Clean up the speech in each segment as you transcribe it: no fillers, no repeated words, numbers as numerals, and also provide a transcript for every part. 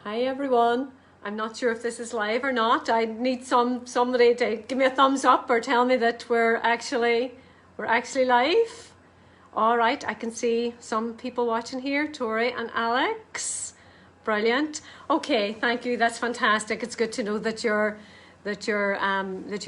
Hi everyone. I'm not sure if this is live or not. I need somebody to give me a thumbs up or tell me that we're actually live. All right, I can see some people watching here, Tori and Alex. Brilliant. Okay, thank you. That's fantastic. It's good to know that you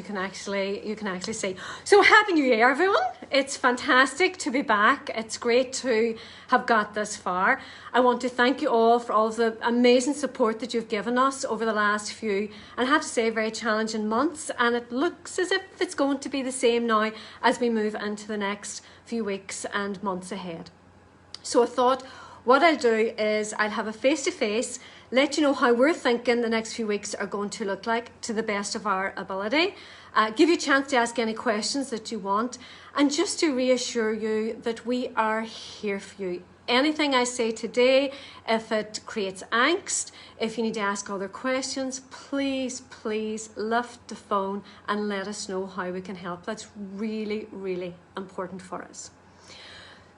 can actually see. So happy New Year, everyone. It's fantastic to be back. It's great to have got this far. I want to thank you all for all of the amazing support that you've given us over the last few, and I have to say, very challenging months, and it looks as if it's going to be the same now as we move into the next few weeks and months ahead. So I thought what I'll do is I'll have a face-to-face, let you know how we're thinking the next few weeks are going to look like to the best of our ability, give you a chance to ask any questions that you want, and just to reassure you that we are here for you. Anything I say today, if it creates angst, if you need to ask other questions, please lift the phone and let us know how we can help. That's really, really important for us.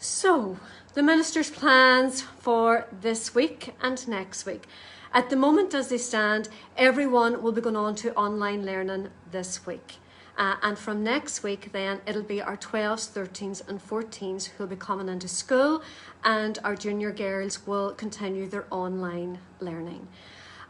So, the Minister's plans for this week and next week. At the moment as they stand, everyone will be going on to online learning this week. And from next week then, it'll be our 12s, 13s and 14s who will be coming into school, and our junior girls will continue their online learning.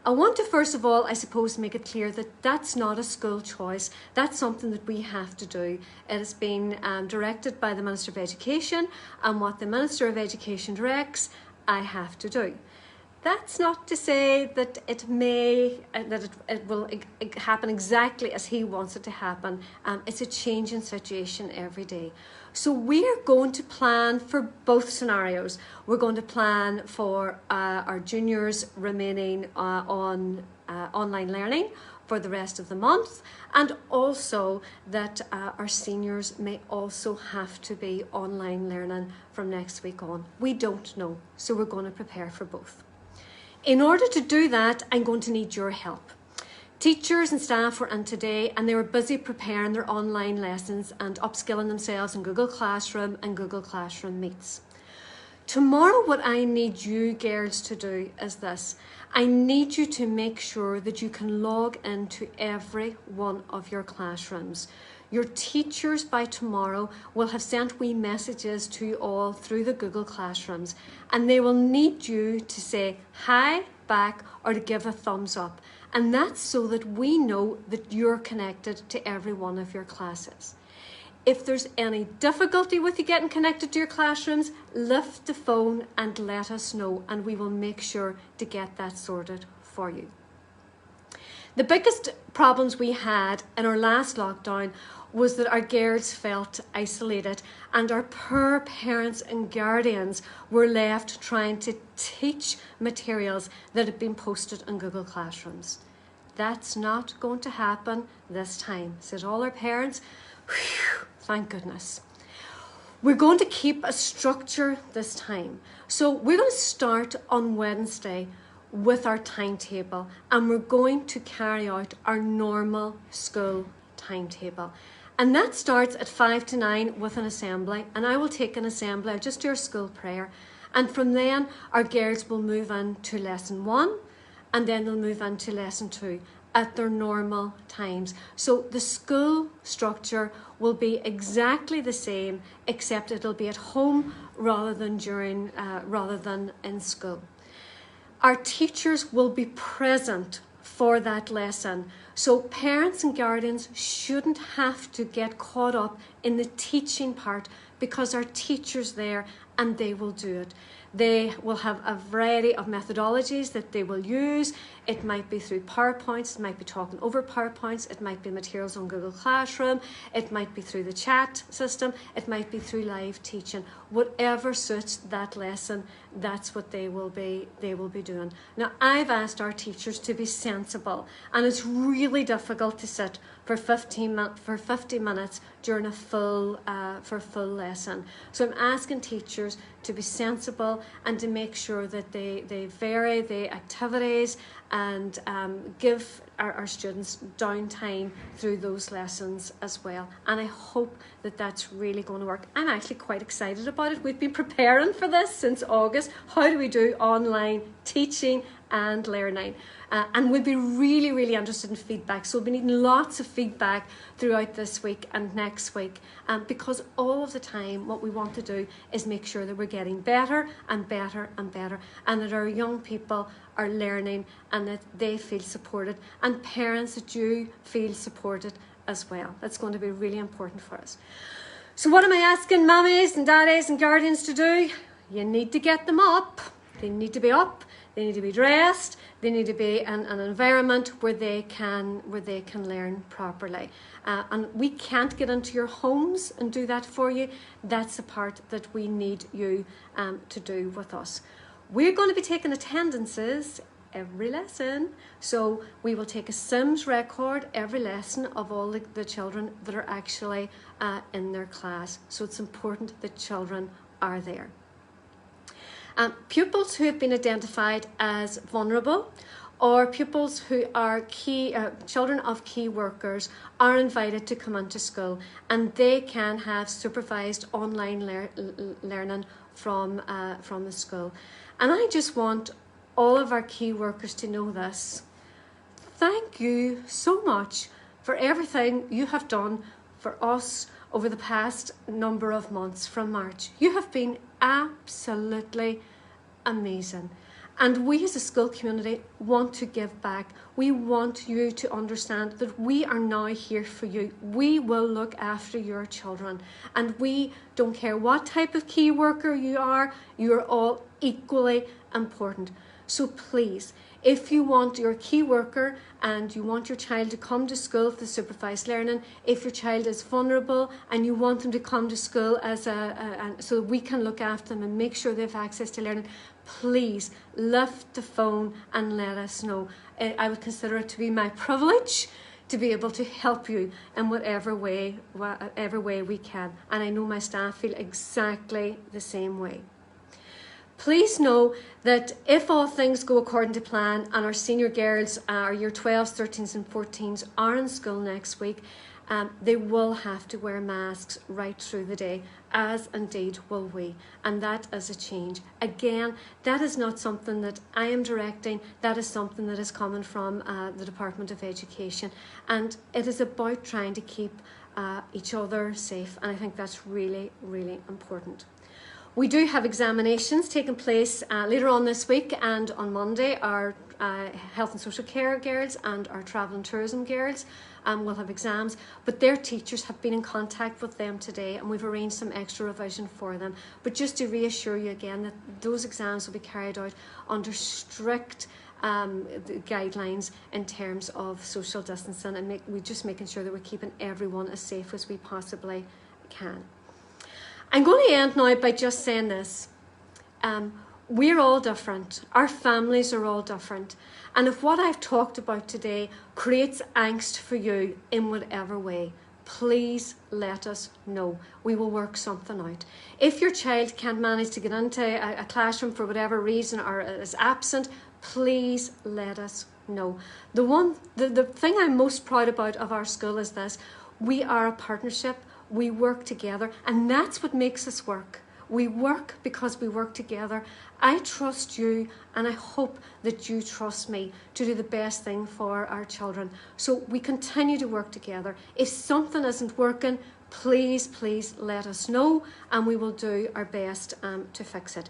I want to first of all, I suppose, make it clear that that's not a school choice. That's something that we have to do. It has been directed by the Minister of Education, and what the Minister of Education directs, I have to do. That's not to say that it will happen exactly as he wants it to happen. It's a changing situation every day. So we're going to plan for both scenarios. We're going to plan for our juniors remaining on online learning for the rest of the month, and also that our seniors may also have to be online learning from next week on. We don't know, so we're going to prepare for both. In order to do that, I'm going to need your help. Teachers and staff were in today, and they were busy preparing their online lessons and upskilling themselves in Google Classroom and Google Classroom Meets. Tomorrow, what I need you girls to do is this. I need you to make sure that you can log into every one of your classrooms. Your teachers by tomorrow will have sent wee messages to you all through the Google Classrooms, and they will need you to say hi back or to give a thumbs up. And that's so that we know that you're connected to every one of your classes. If there's any difficulty with you getting connected to your classrooms, lift the phone and let us know, and we will make sure to get that sorted for you. The biggest problems we had in our last lockdown was that our girls felt isolated, and our poor parents and guardians were left trying to teach materials that had been posted in Google Classrooms. That's not going to happen this time, said all our parents. Whew, thank goodness. We're going to keep a structure this time. So we're going to start on Wednesday with our timetable, and we're going to carry out our normal school timetable. And that starts at 5 to 9 with an assembly, and I will take an assembly, I'll just do our school prayer, and from then our girls will move on to lesson 1, and then they'll move on to lesson 2 at their normal times. So the school structure will be exactly the same, except it'll be at home rather than in school. Our teachers will be present for that lesson. So parents and guardians shouldn't have to get caught up in the teaching part, because our teachers there, and they will do it. They will have a variety of methodologies that they will use. It might be through PowerPoints, it might be talking over PowerPoints, it might be materials on Google Classroom, it might be through the chat system, it might be through live teaching. Whatever suits that lesson, that's what they will be doing. Now, I've asked our teachers to be sensible, and it's really difficult to sit for 50 minutes during a full lesson. So I'm asking teachers to be sensible and to make sure that they vary the activities and give our students downtime through those lessons as well. And I hope that that's really going to work. I'm actually quite excited about it. We've been preparing for this since August. How do we do online teaching and learning. And we'll be really, really interested in feedback. So we'll be needing lots of feedback throughout this week and next week, because all of the time what we want to do is make sure that we're getting better and better and better, and that our young people are learning and that they feel supported, and parents that you feel supported as well. That's going to be really important for us. So what am I asking mummies and daddies and guardians to do? You need to get them up. They need to be up. They need to be dressed. They need to be in an environment where they can learn properly. And we can't get into your homes and do that for you. That's the part that we need you to do with us. We're going to be taking attendances every lesson. So we will take a Sims record every lesson of all the children that are actually in their class. So it's important that children are there. Pupils who have been identified as vulnerable, or pupils who are children of key workers, are invited to come into school, and they can have supervised online learning from the school. And I just want all of our key workers to know this. Thank you so much for everything you have done for us over the past number of months from March. You have been absolutely amazing. And we as a school community want to give back. We want you to understand that we are now here for you. We will look after your children. And we don't care what type of key worker you are all equally important. So please, if you want your key worker and you want your child to come to school for supervised learning, if your child is vulnerable and you want them to come to school so that we can look after them and make sure they have access to learning, please lift the phone and let us know. I would consider it to be my privilege to be able to help you in whatever way we can. And I know my staff feel exactly the same way. Please know that if all things go according to plan and our senior girls, our year 12s, 13s and 14s are in school next week, they will have to wear masks right through the day, as indeed will we. And that is a change. Again, that is not something that I am directing. That is something that is coming from the Department of Education. And it is about trying to keep each other safe. And I think that's really, really important. We do have examinations taking place later on this week, and on Monday our health and social care girls and our travel and tourism girls will have exams, but their teachers have been in contact with them today and we've arranged some extra revision for them. But just to reassure you again that those exams will be carried out under strict guidelines in terms of social distancing, and we're just making sure that we're keeping everyone as safe as we possibly can. I'm going to end now by just saying this. We're all different. Our families are all different. And if what I've talked about today creates angst for you in whatever way, please let us know. We will work something out. If your child can't manage to get into a classroom for whatever reason or is absent, please let us know. The thing I'm most proud about of our school is this. We are a partnership. We work together, and that's what makes us work. We work because we work together. I trust you, and I hope that you trust me to do the best thing for our children. So we continue to work together. If something isn't working, please let us know, and we will do our best to fix it.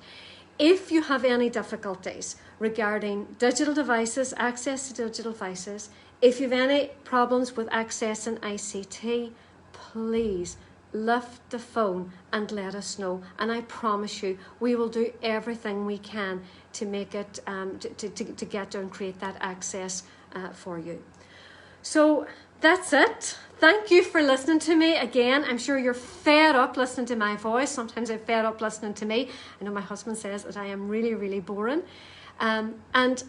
If you have any difficulties regarding digital devices, access to digital devices, if you have any problems with accessing ICT, please lift the phone and let us know, and I promise you we will do everything we can to make it to get there and create that access for you. So that's it. Thank you for listening to me again. I'm sure you're fed up listening to my voice. Sometimes I'm fed up listening to me. I know my husband says that I am really, really boring, and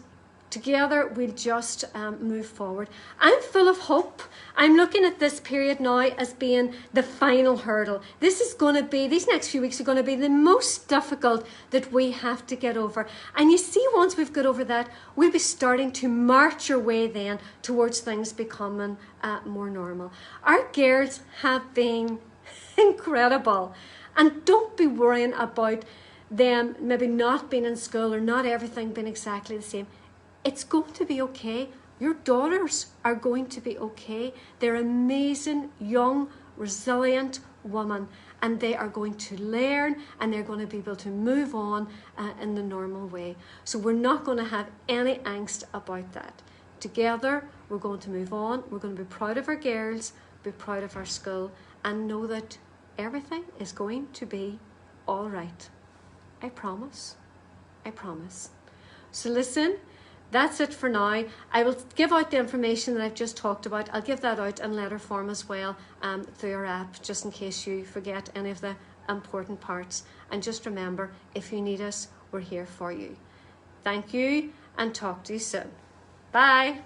together we'll just move forward. I'm full of hope. I'm looking at this period now as being the final hurdle. These next few weeks are going to be the most difficult that we have to get over. And you see, once we've got over that, we'll be starting to march our way then towards things becoming more normal. Our girls have been incredible. And don't be worrying about them maybe not being in school or not everything being exactly the same. It's going to be okay. Your daughters are going to be okay. They're amazing, young, resilient women, and they are going to learn, and they're going to be able to move on in the normal way. So we're not going to have any angst about that. Together, we're going to move on. We're going to be proud of our girls, be proud of our school, and know that everything is going to be all right. I promise. I promise. So listen, that's it for now. I will give out the information that I've just talked about. I'll give that out in letter form as well through our app, just in case you forget any of the important parts. And just remember, if you need us, we're here for you. Thank you, and talk to you soon. Bye.